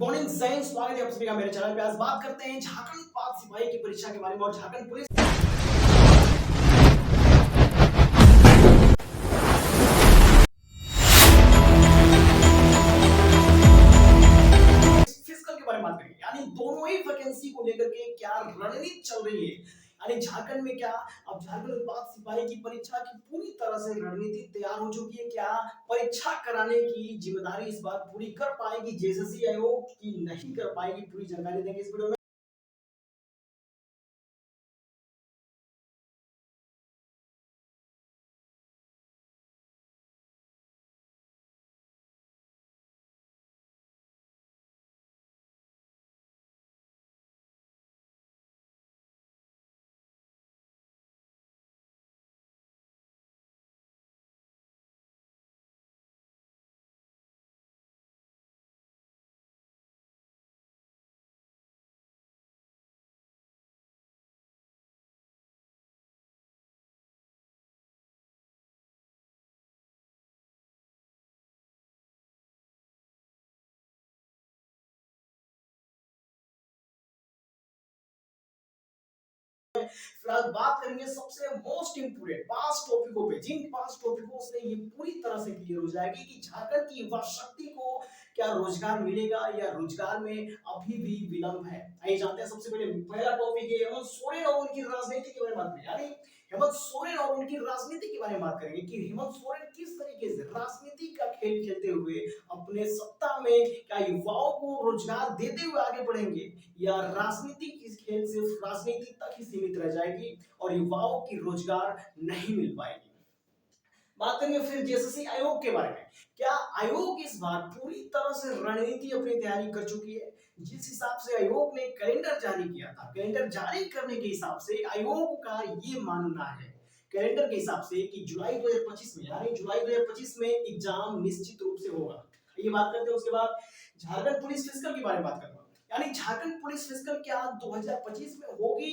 Morning science, स्वागत है आप सभी का मेरे चैनल पे। आज बात करते हैं झारखंड पाक सिपाही की परीक्षा के बारे में और झारखंड पुलिस फिजिकल के बारे में बात करेंगे। यानी दोनों ही वैकेंसी को लेकर के क्या रणनीति चल रही है। यानी झारखंड में क्या अब झारखंड पाक सिपाही की परीक्षा की पूरी तरह से रणनीति तैयार हो चुकी है। क्या परीक्षा कराने की जिम्मेदारी इस बार पूरी कर पाएगी जेएसएससी आयोग की नहीं कर पाएगी, पूरी जानकारी देंगे इस वीडियो में। फिलहाल बात करेंगे सबसे मोस्ट इंपोर्टेंट 5 टॉपिकों पे, जिन 5 टॉपिकों से ये पूरी तरह से क्लियर हो जाएगी कि झारखंड की युवा शक्ति को क्या रोजगार मिलेगा या रोजगार में अभी भी विलंब है। आइए जानते हैं। सबसे पहले पहला टॉपिक है हेमंत सोरेन और उनकी राजनीति के बारे में बात करेंगे। यानी हेमंत सोरेन और उनकी राजनीति के बारे में बात करेंगे कि हेमंत सोरेन किस तरीके से राजनीति का खेल खेलते हुए अपने सत्ता में क्या युवाओं को रोजगार देते हुए आगे बढ़ेंगे या राजनीति की खेल सिर्फ राजनीति तक ही सीमित रह जाएगी और युवाओं की रोजगार नहीं मिल पाएगी। बात करेंगे फिर जेएसएससी आयोग के बारे में। क्या आयोग इस बार पूरी तरह से रणनीति अपनी तैयारी कर चुकी है। जिस हिसाब से आयोग ने कैलेंडर जारी किया था, कैलेंडर जारी करने के हिसाब से आयोग का ये मानना है कैलेंडर के हिसाब से कि जुलाई 2025 में, यानी जुलाई 2025 में एग्जाम निश्चित रूप से होगा। ये बात करते हैं। उसके बाद झारखंड पुलिस फिजिकल के बारे में बात करते हैं। यानी झारखंड पुलिस फिजिकल क्या 2025 में होगी,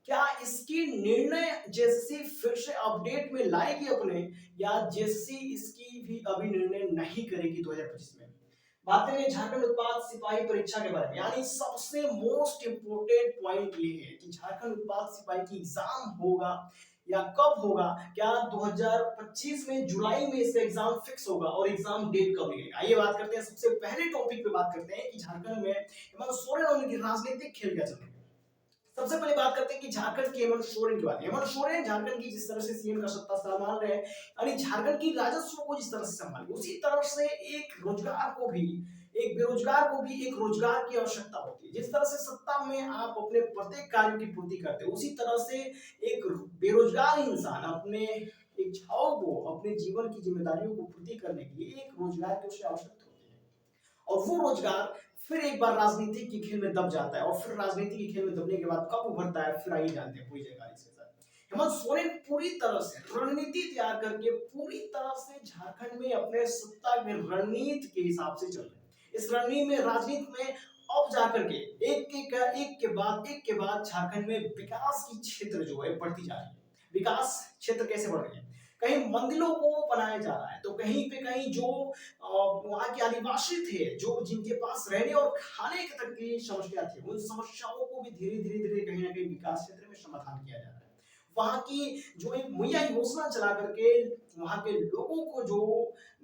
क्या इसकी निर्णय जेएसएससी फिर से अपडेट में लाएगी अपने, या जेएसएससी इसकी भी अभी निर्णय नहीं करेगी 2025 में। बात करेंगे झारखंड उत्पाद सिपाही परीक्षा के बारे में। यानी सबसे मोस्ट इंपोर्टेंट पॉइंट ये है कि झारखंड उत्पाद सिपाही की एग्जाम होगा या कब होगा। क्या 2025 में जुलाई में इसका एग्जाम फिक्स होगा और एग्जाम डेट कब मिलेगा। आइए बात करते हैं। सबसे पहले टॉपिक पे बात करते हैं कि झारखंड में हेमंत सोरेन और उनकी राजनीतिक खेल क्या चल रही है। सबसे पहले बात करते हैं कि झारखंड की हेमंत सोरेन की बात। हेमंत सोरेन झारखंड की जिस तरह से सीएम का सत्ता संभाल रहे हैं, यानी झारखंड की राजस्व को जिस तरह से संभाली, उसी तरह से एक रोजगार को भी, एक बेरोजगार को भी एक रोजगार की आवश्यकता होती है। जिस तरह से सत्ता में आप अपने प्रत्येक कार्य की पूर्ति करते हैं, उसी तरह से एक बेरोजगार इंसान अपने इच्छाओं को, अपने जीवन की जिम्मेदारियों को पूर्ति करने के लिए एक रोजगार की उसे आवश्यकता होती है। और वो रोजगार फिर एक बार राजनीति के खेल में दब जाता है और फिर राजनीति के खेल में दबने के बाद कब उभरता है, फिर आइए जानते हैं पूरी जानकारी के साथ। हेमंत सोरेन पूरी तरह से रणनीति तैयार करके पूरी तरह से झारखंड में अपने सत्ता के रणनीति के हिसाब से चल रहे हैं। इस रणनीति में, राजनीति में अब जाकर के एक के बाद झारखंड में विकास की क्षेत्र जो है बढ़ती जा रही है। विकास क्षेत्र कैसे बढ़ रही है, कहीं मंदिरों को बनाया जा रहा है, तो कहीं पे कहीं जो वहां के आदिवासी थे, जो जिनके पास रहने और खाने तक की समस्या थी, उन समस्याओं को भी धीरे धीरे धीरे कहीं ना कहीं विकास क्षेत्र में समाधान किया जा रहा है। वहां की जो एक मुहैया योजना चला करके वहां के लोगों को जो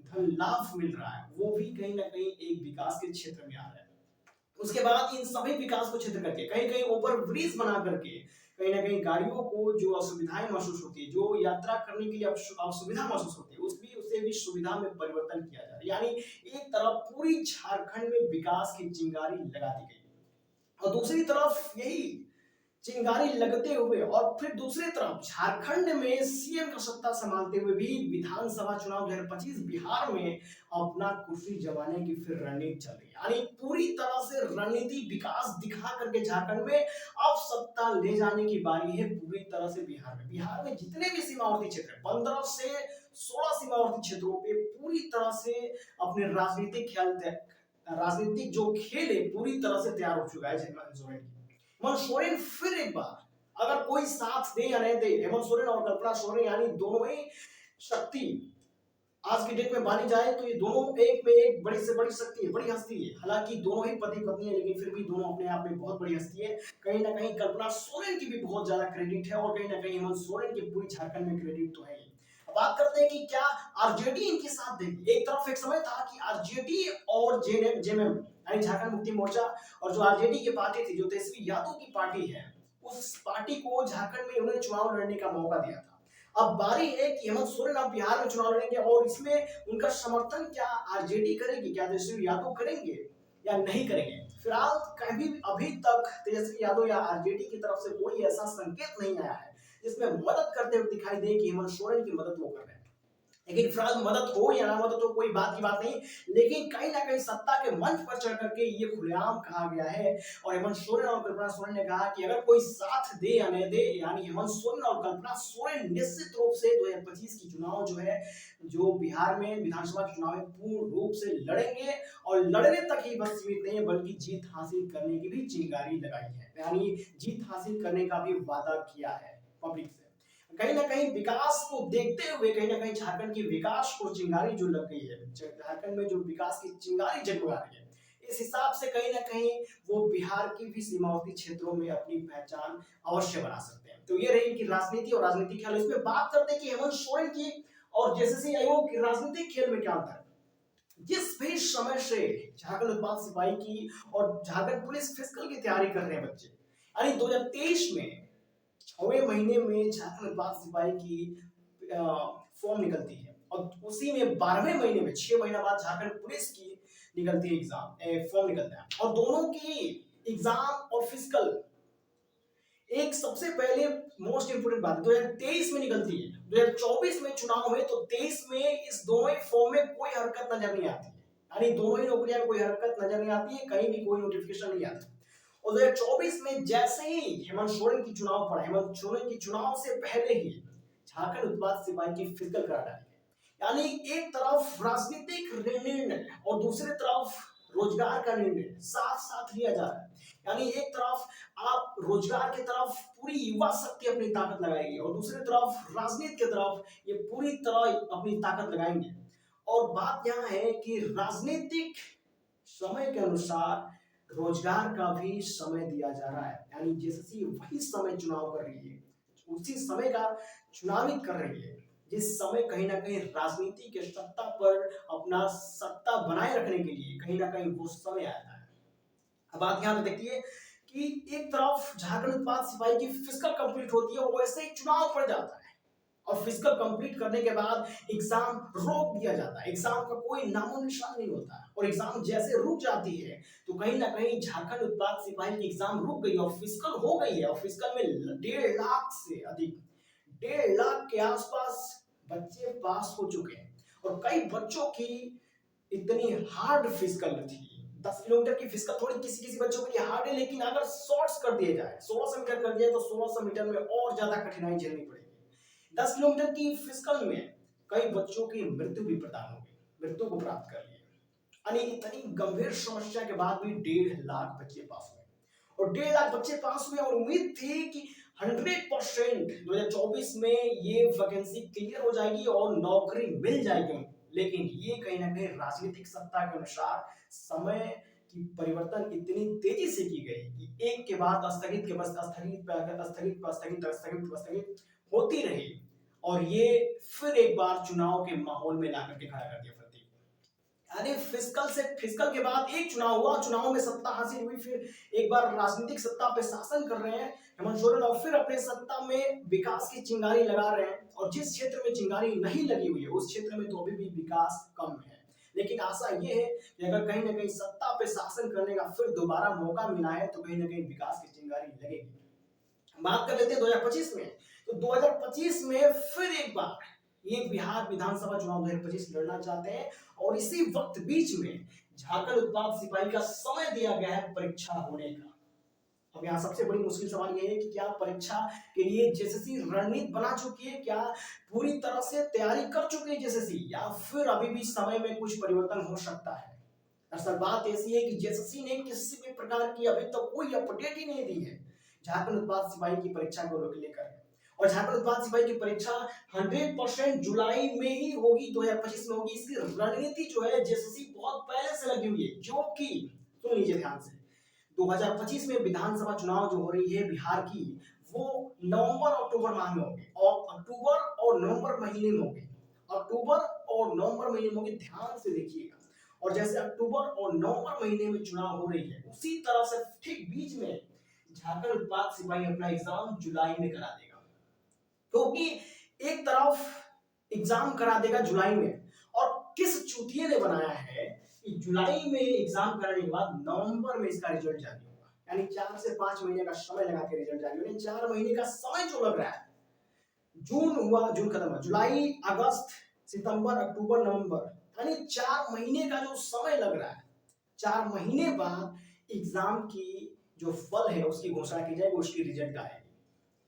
धन लाभ मिल रहा है, वो भी कहीं ना कहीं एक विकास के क्षेत्र में आ रहा है। उसके बाद इन सभी विकास को क्षेत्र करके कहीं कहीं ओवर ब्रिज बना करके कहीं ना कहीं गाड़ियों को जो असुविधाएं महसूस होती है, जो यात्रा करने के लिए असुविधा महसूस होती है, उसे भी सुविधा में परिवर्तन किया जा रहा है। यानी एक तरफ पूरी झारखंड में विकास की चिंगारी लगा दी गई और दूसरी तरफ यही चिंगारी लगते हुए और फिर दूसरी तरफ झारखंड में सीएम का सत्ता संभालते हुए भी विधानसभा चुनाव 2025 बिहार में अपना कुर्सी जमाने की फिर रणनीति चल रही है। यानी पूरी तरह से रणनीति विकास दिखा करके झारखंड में अब सत्ता ले जाने की बारी है पूरी तरह से बिहार में। बिहार में जितने भी सीमावर्ती क्षेत्र, 15 से 16 सीमावर्ती क्षेत्रों पे पूरी तरह से अपने राजनीतिक जो खेल है पूरी तरह से तैयार हो चुका है हेमंत सोरेन की। हेमंत सोरेन फिर एक बार अगर कोई साथ दे या नहीं दे, हेमंत सोरेन और कल्पना सोरेन यानी दोनों ही शक्ति आज की डेट में मानी जाए तो ये दोनों एक में एक बड़ी से बड़ी शक्ति है, बड़ी हस्ती है। हालांकि दोनों ही पति पत्नी है, लेकिन फिर भी दोनों अपने आप में बहुत बड़ी हस्ती है। कहीं ना कहीं कल्पना सोरेन की भी बहुत ज्यादा क्रेडिट है, और कहीं ना कहीं हेमंत सोरेन की पूरी झारखंड में क्रेडिट तो है ही। अब बात करते हैं कि क्या आरजेडी इनके साथ देगी। एक तरफ एक समय था कि आरजेडी और जेएमएम यानी झारखंड मुक्ति मोर्चा, और जो आरजेडी की पार्टी थी, जो तेजस्वी यादव की पार्टी है, उस पार्टी को झारखंड में उन्होंने चुनाव लड़ने का मौका दिया था। अब बारी है कि हेमंत सोरेन अब बिहार में चुनाव लड़ेंगे, और इसमें उनका समर्थन क्या आरजेडी करेगी, क्या तेजस्वी यादव करेंगे या नहीं करेंगे। फिलहाल कभी अभी तक तेजस्वी यादव या आरजेडी की तरफ से कोई ऐसा संकेत नहीं आया है जिसमें मदद करते हुए दिखाई दे कि हेमंत सोरेन की मदद वो कर रहे हैं। लेकिन फिलहाल मदद हो या ना मदद हो कोई बात की बात नहीं, लेकिन कहीं ना कहीं सत्ता के मंच पर चढ़ करके ये खुलेआम कहा गया है, और हेमंत सोरेन और कल्पना सोरेन ने कहा कि अगर कोई साथ दे या नहीं दे, यानी हेमंत सोरेन और कल्पना सोरेन निश्चित रूप से 2025 की चुनाव जो है, जो बिहार में विधानसभा के चुनाव में पूर्ण रूप से लड़ेंगे, और लड़ने तक ही बस सीमित नहीं है बल्कि जीत हासिल करने की भी चिंगारी लगाई है, यानी जीत हासिल करने का भी वादा किया है पब्लिक से। कहीं ना कहीं विकास को देखते हुए, कहीं ना कहीं झारखंड की विकास को चिंगारी जो लग गई है, झारखंड में जो विकास की चिंगारी जगमगा रही है, इस हिसाब से कहीं ना कहीं वो बिहार की भी सीमावर्ती क्षेत्रों में अपनी पहचान अवश्य बना सकते हैं। तो ये रही कि राजनीति और राजनीतिक खेल। इसमें बात करते हैं कि हेमंत सोरेन की और जेएसएससी आयोग की राजनीतिक खेल में क्या अंतर है। जिस भी समय से झारखंड उत्पाद सिपाही की और झारखंड पुलिस फिजिकल की तैयारी कर रहे हैं बच्चे, यानी 2023 में 6वें महीने में झारखंड उत्पाद सिपाही की फॉर्म निकलती है, और उसी में 12वें महीने में 6 महीना बाद झारखंड पुलिस की निकलती है एग्जाम, फॉर्म निकलता है, और दोनों की एग्जाम और फिजिकल एक सबसे पहले मोस्ट इंपोर्टेंट बात 2023 में निकलती है। 2024 में चुनाव हुए तो 23 में इस दोनों ही फॉर्म में कोई हरकत नजर नहीं आती है, यानी दोनों ही नौकरियां में कोई हरकत नजर नहीं आती है, कहीं भी कोई नोटिफिकेशन नहीं आता। और 2024 में जैसे ही हेमंत सोरेन की चुनाव पड़ा, हेमंत सोरेन की चुनाव से पहले ही झारखंड उत्पाद सिपाही की फिजिकल करा डाली है। यानी एक तरफ राजनीतिक निर्णय और दूसरी तरफ रोजगार का निर्णय साथ साथ लिया जा रहा है। यानी एक तरफ आप रोजगार की तरफ पूरी युवा शक्ति अपनी ताकत लगाएगी, और दूसरी तरफ राजनीति की तरफ ये पूरी तरह अपनी ताकत लगाएंगे। और बात यहाँ है कि राजनीतिक समय के अनुसार रोजगार का भी समय दिया जा रहा है, यानी जेएसएससी वही समय चुनाव कर रही है, उसी समय का चुनावी कर रही है जिस समय कहीं ना कहीं राजनीति के सत्ता पर अपना सत्ता बनाए रखने के लिए कहीं ना कहीं वो समय आता है। अब आप यहाँ पे देखिए कि एक तरफ झारखंड उत्पाद सिपाही की फिजिकल कंप्लीट होती है, वैसे ही चुनाव पड़ जाता है, और फिजिकल कंप्लीट करने के बाद एग्जाम रोक दिया जाता है, एग्जाम का कोई नामो निशान नहीं होता, और एग्जाम जैसे रुक जाती है तो कहीं ना कहीं झारखंड उत्पाद सिपाही की एग्जाम रुक गई और फिजिकल हो गई है, और फिजिकल में 1.5 लाख से अधिक, 1.5 लाख के आसपास बच्चे पास हो चुके हैं, और कई बच्चों की इतनी हार्ड फिजिकल थी। 10 किलोमीटर की फिजिकल थोड़ी किसी किसी बच्चों के लिए हार्ड है, लेकिन अगर शॉर्ट्स कर दिए जाए, 1600 मीटर कर दिया तो 1600 मीटर में और ज्यादा कठिनाई झेलनी पड़ेगी। 10 किलोमीटर की फिजिकल में कई बच्चों की मृत्यु भी प्रदान हो गई, मृत्यु को प्राप्त कर लिया, यानी इतनी गंभीर समस्या के बाद भी 1.5 लाख बच्चे पास हुए, और 1.5 लाख बच्चे पास हुए, और उम्मीद थी कि 100% 2024 में ये वैकेंसी क्लियर हो जाएगी और नौकरी मिल जाएगी। लेकिन ये कहीं ना कहीं राजनीतिक सत्ता के अनुसार समय की परिवर्तन इतनी तेजी से की गई कि एक के बाद स्थगित के बाद स्थगित होती रही, और ये फिर एक बार चुनाव के माहौल में लाकर के खड़ा कर दिया। यानी फिजिकल के बाद एक चुनाव हुआ, चुनाव में सत्ता हासिल हुई, फिर एक बार राजनीतिक सत्ता पे शासन कर रहे हैं हेमंत सोरेन, और फिर अपने सत्ता में विकास की चिंगारी लगा रहे हैं, और जिस क्षेत्र में चिंगारी नहीं लगी हुई है उस क्षेत्र में तो अभी भी विकास कम है। लेकिन आशा ये है कि अगर कहीं ना कहीं सत्ता पे शासन करने का फिर दोबारा मौका मिला है तो कहीं ना कहीं विकास की चिंगारी लगेगी। बात कर लेते हैं 2025 में, तो 2025 में फिर एक बार ये बिहार विधानसभा चुनाव 2025 लड़ना चाहते हैं, और इसी वक्त बीच में झारखंड उत्पाद सिपाही का समय दिया गया है परीक्षा होने का। अब यहाँ सबसे बड़ी मुश्किल सवाल ये है कि क्या परीक्षा के लिए जेएसएससी रणनीति बना चुकी है, क्या पूरी तरह से तैयारी कर चुकी है जेएसएससी, या फिर अभी भी समय में कुछ परिवर्तन हो सकता है। दरअसल बात ऐसी है कि जेएसएससी ने किसी भी प्रकार की अभी तक कोई अपडेट ही नहीं दी है झारखंड उत्पाद सिपाही की परीक्षा को लेकर, और झारखंड उत्पाद सिपाही की परीक्षा 100% जुलाई में ही होगी, 2025 में होगी। इसकी रणनीति जो है जेएसएससी बहुत पहले से लगी हुई है, जो कि सुन लीजिए ध्यान से, 2025 में विधानसभा चुनाव जो हो रही है बिहार की, वो नवंबर अक्टूबर माह में होगी, और अक्टूबर और नवंबर महीने में होगी, अक्टूबर और नवंबर महीने में होगी, ध्यान से देखिएगा। और जैसे अक्टूबर और नवंबर महीने में चुनाव हो रही है, उसी तरह से ठीक बीच में झारखंड उत्पाद सिपाही अपना एग्जाम जुलाई में करा देगा। क्योंकि एक तरफ एग्जाम करा देगा जुलाई में, और किस चूतिए ने बनाया है कि जुलाई में एग्जाम कराने के बाद नवंबर में इसका रिजल्ट जारी होगा, यानी 4 से 5 महीने का समय लगा के रिजल्ट जारी होगा। 4 महीने का समय जो लग रहा है, जून हुआ, जून खत्म हुआ, जुलाई, अगस्त, सितंबर, अक्टूबर, नवंबर, यानी 4 महीने का जो समय लग रहा है, 4 महीने बाद एग्जाम की जो फल है उसकी घोषणा की जाएगी, उसकी रिजल्ट आएगी।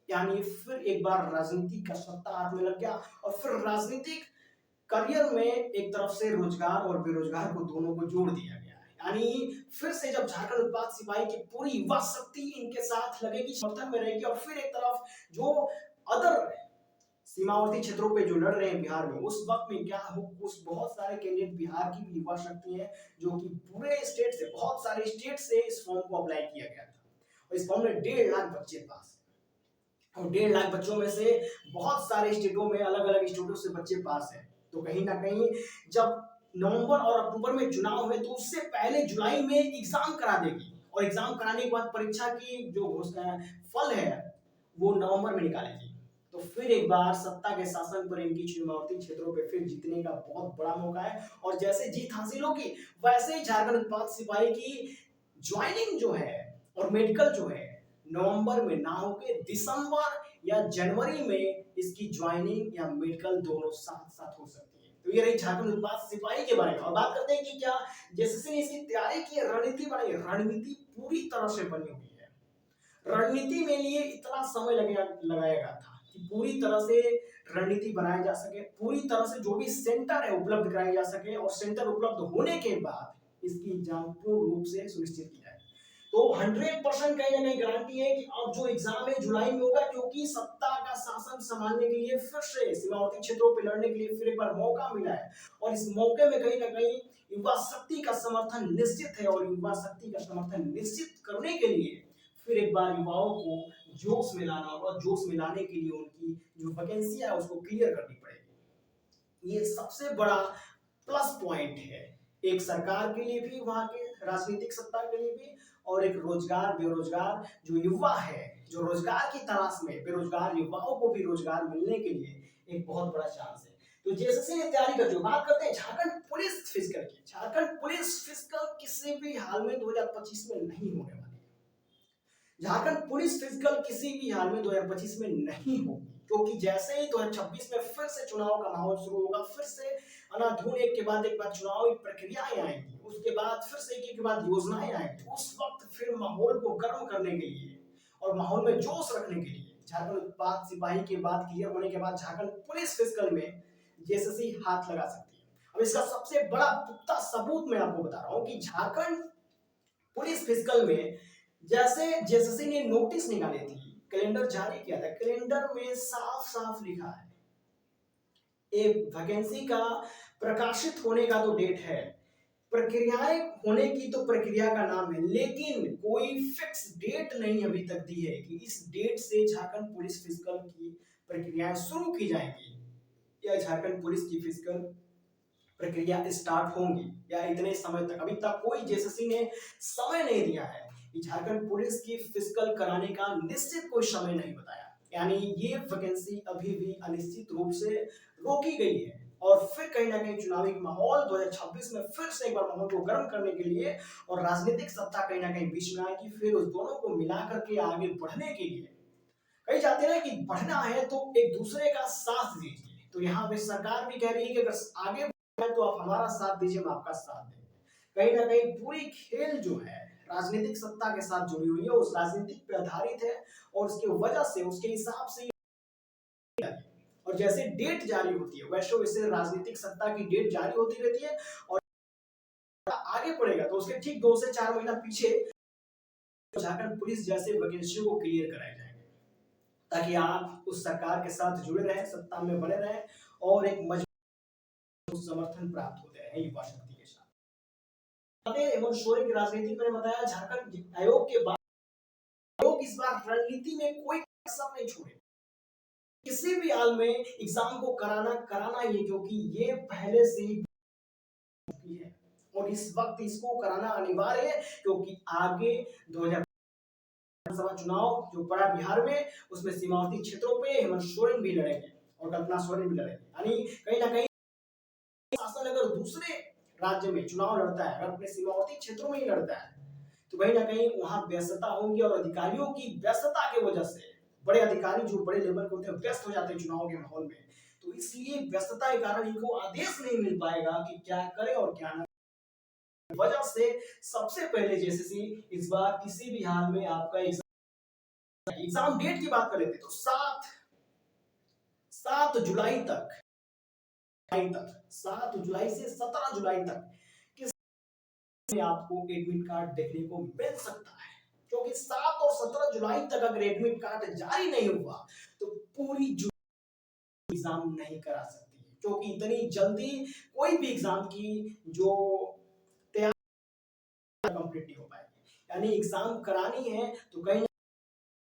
यानी फिर एक बार राजनीति का सत्ता हाथ में लग गया, और फिर राजनीतिक करियर में एक तरफ से रोजगार और बेरोजगार को दोनों को जोड़ दिया गया है। यानी फिर से जब झारखंड उत्पाद सिपाही की पूरी युवा शक्ति इनके साथ लगेगी, समर्थन में रहेगी, और फिर एक तरफ जो अदर सीमावर्ती क्षेत्रों पे जो लड़ रहे हैं बिहार में, उस वक्त में क्या हो, उस बहुत सारे कैंडिडेट बिहार की भी युवा शक्ति है, जो कि पूरे स्टेट से, बहुत सारे स्टेट से इस फॉर्म को अप्लाई किया गया था, और इस फॉर्म में 1.5 लाख बच्चे पास, और 1.5 लाख बच्चों में से बहुत सारे स्टेटों में, अलग अलग स्टेटों से बच्चे पास हैं। तो कहीं ना कहीं जब नवंबर और अक्टूबर में चुनाव है, तो उससे पहले जुलाई में एग्जाम करा देगी, और एग्जाम कराने के बाद परीक्षा की जो फल है वो नवंबर में निकालेगी। तो फिर एक बार सत्ता के शासन पर इनकी सीमावर्ती क्षेत्रों पे फिर जीतने का बहुत बड़ा मौका है, और जैसे जीत हासिल होगी, वैसे ही झारखंड उत्पाद सिपाही की ज्वाइनिंग जो है और मेडिकल जो है, नवंबर में ना होके दिसंबर या जनवरी में इसकी ज्वाइनिंग या मेडिकल दोनों साथ साथ हो सकती है। तो ये रही झारखंड उत्पाद सिपाही के बारे में। और बात करते हैं कि क्या जेएसएससी ने इसकी तैयारी की, रणनीति बनाई, रणनीति पूरी तरह से बनी हुई है। रणनीति में लिए इतना समय लगाएगा था कि पूरी तरह से रणनीति बनाई जा सके, पूरी तरह से जो भी सेंटर है उपलब्ध कराए जा सके, और सेंटर उपलब्ध होने के बाद इसकी एग्जाम पूर्ण रूप से सुनिश्चित की जाए। तो 100% कहीं ना कहीं गारंटी है कि अब जो एग्जाम है जुलाई में होगा, क्योंकि सत्ता का शासन संभालने के लिए फिर से सीमावर्ती क्षेत्रों पर लड़ने के लिए फिर एक बार मौका मिला है, और इस मौके में कहीं ना कहीं युवा शक्ति का समर्थन निश्चित है, और युवा शक्ति का समर्थन निश्चित करने के लिए फिर एक बार युवाओं को जोश में लाना होगा। जोश में लाने के लिए उनकी जो वैकेंसी है उसको क्लियर करनी पड़ेगी। ये सबसे बड़ा प्लस पॉइंट है, एक सरकार के लिए भी, वहां के राजनीतिक सत्ता के लिए भी, और एक रोजगार बेरोजगार जो युवा है, जो रोजगार की तलाश में बेरोजगार युवाओं को भी रोजगार मिलने के लिए एक बहुत बड़ा चांस है। तो जेएसएससी ने तैयारी कर, जो बात करते हैं झारखंड पुलिस फिजिकल की, झारखंड पुलिस फिजिकल किसी भी हाल में 2025 में नहीं होने वाली। झारखंड पुलिस फिजिकल किसी भी हाल में 2025 में नहीं होगी, क्योंकि जैसे ही 2026 में फिर से चुनाव का माहौल शुरू होगा, फिर से अनाधून एक के बाद एक बार चुनावी प्रक्रियाएं आएंगी, उसके बाद फिर से एक के बाद योजनाएं आएंगी, उस वक्त फिर माहौल को गर्म करने के लिए और माहौल में जोश रखने के लिए झारखंड उत्पाद सिपाही के बाद क्लियर होने के बाद झारखंड पुलिस फिजिकल में जेएसएससी हाथ लगा सकती है। अब इसका सबसे बड़ा पुख्ता सबूत मैं आपको बता रहा हूं कि झारखंड पुलिस फिजिकल में जैसे जेएसएससी ने नोटिस निकाले थी, कैलेंडर जारी किया था, कैलेंडर में साफ साफ लिखा है, एक वैकेंसी का प्रकाशित होने का तो डेट है, प्रक्रियाएं होने की तो प्रक्रिया का नाम है, लेकिन कोई फिक्स डेट नहीं अभी तक दी है कि इस डेट से झारखंड पुलिस फिजिकल की प्रक्रियाएं शुरू की जाएंगी, या झारखंड पुलिस की फिजिकल प्रक्रिया स्टार्ट होंगी, या इतने समय तक अभी तक कोई जेएसएससी ने समय नहीं दिया है कि झारखंड पुलिस की फिजिकल कराने का निश्चित कोई समय नहीं बताया। यानी ये वैकेंसी अभी भी अनिश्चित रूप से रोकी गई है, और फिर कहीं ना कहीं चुनावी माहौल 2026 में फिर से एक बार माहौल को गर्म करने के लिए और राजनीतिक सत्ता कहीं ना कहीं बीच में आएगी, फिर उस दोनों को मिला करके आगे बढ़ने के लिए कहीं चाहते हैं कि बढ़ना है तो एक दूसरे का साथ दीजिए। तो यहाँ पे सरकार भी कह रही है कि अगर आगे बढ़ना है तो आप हमारा साथ दीजिए, हम आपका साथ देंगे। कहीं ना कहीं पूरी खेल जो है राजनीतिक सत्ता के साथ जुड़ी हुई है, उस राजनीतिक पे आधारित है, और उसकी वजह से उसके हिसाब से, और जैसे डेट जारी होती है वैसे वैसे राजनीतिक सत्ता की डेट जारी होती रहती है, और आगे पड़ेगा तो उसके ठीक 2 से 4 महीना पीछे झारखंड पुलिस जैसे वैकेंसियों को क्लियर कराया जाएगा। ताकि आप उस सरकार के साथ जुड़े रहें, सत्ता में बने रहें और एक मजबूत समर्थन प्राप्त होते रहे युवा शक्ति के साथ। हेमंत सोरेन की राजनीति मैंने बताया, झारखंड आयोग के बाद आयोग इस बार रणनीति में कोई कसर नहीं छोड़े, किसी भी हाल में एग्जाम को कराना ही है, क्योंकि ये पहले से ही है और इस वक्त इसको कराना अनिवार्य है, क्योंकि आगे 2000 विधानसभा चुनाव जो पड़ा बिहार में, उसमें सीमावर्ती क्षेत्रों पे हेमंत सोरेन भी लड़ेंगे और कल्पना सोरेन भी लड़ेंगे। यानी कहीं ना कहीं शासन अगर दूसरे राज्य में चुनाव लड़ता है, अगर अपने सीमावर्ती क्षेत्रों में ही लड़ता है, तो कहीं ना कहीं वहां व्यस्तता होगी और अधिकारियों की व्यस्तता की वजह से बड़े अधिकारी जो बड़े लेवल के होते हैं व्यस्त हो जाते हैं चुनाव के माहौल में, तो इसलिए व्यस्तता के कारण इनको आदेश नहीं मिल पाएगा कि क्या करे और क्या ना, वजह से सबसे पहले जैसे इस बार किसी भी हाल में आपका एग्जाम डेट की बात करें तो 7 जुलाई तक 7 जुलाई से 17 जुलाई तक किसी आपको एडमिट कार्ड देखने को मिल सकता है, क्योंकि 7 और 17 जुलाई तक अगर एडमिट कार्ड जारी नहीं हुआ तो पूरी एग्जाम नहीं करा सकती है, क्योंकि इतनी जल्दी कोई भी एग्जाम की जो तैयारी कंप्लीट नहीं हो पाएगी। यानी एग्जाम करानी है तो कहीं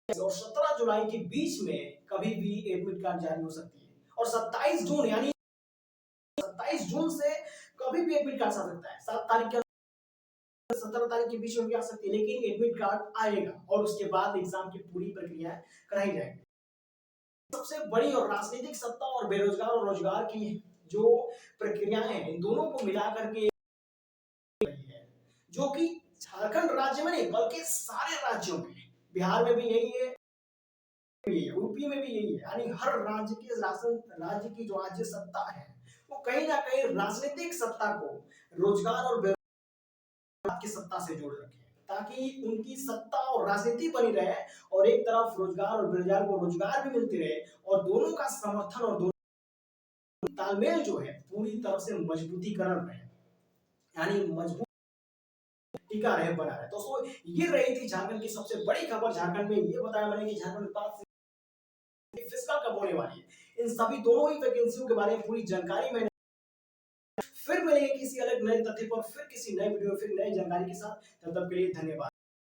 और 17 जुलाई के बीच में कभी भी एडमिट कार्ड जारी हो सकती है, और 27 जून यानी 27 जून से कभी भी एडमिट कार्ड आ सकता है। 7 तारीख के 17 तारीख के बीच में भी आ सकती है, लेकिन एडमिट कार्ड आएगा और उसके बाद एग्जाम की पूरी प्रक्रिया कराई जाएगी। सबसे बड़ी और राजनीतिक सत्ता और बेरोजगार और रोजगार की जो प्रक्रियाएं हैं, इन दोनों को मिलाकर के जो कि झारखंड राज्य में नहीं बल्कि सारे राज्यों में, बिहार में भी यही है, यूपी में भी यही है, यानी हर राज्य के राज्य की जो राज्य सत्ता है वो कहीं ना कहीं राजनीतिक सत्ता को रोजगार और बेरोजगार की सत्ता से जोड़ रखे हैं, ताकि उनकी सत्ता और राजनीति बनी रहे और एक तरफ रोजगार और बेरोजगार को रोजगार भी मिलती रहे और दोनों का समर्थन और दोनों तालमेल जो है पूरी तरह से मजबूतीकरण रहे, यानी मजबूत टीका रहे बना रहे। दोस्तों ये रही थी झारखंड की सबसे बड़ी खबर। झारखंड में ये बताया मैंने कि झारखंड फिस्कल कब होने वाली है, इन सभी दोनों ही वैकेंसियों के बारे में पूरी जानकारी मैंने, फिर मिलेंगे किसी अलग नए तथ्य पर, फिर किसी नए वीडियो, फिर नई जानकारी के साथ। तब तक के लिए धन्यवाद।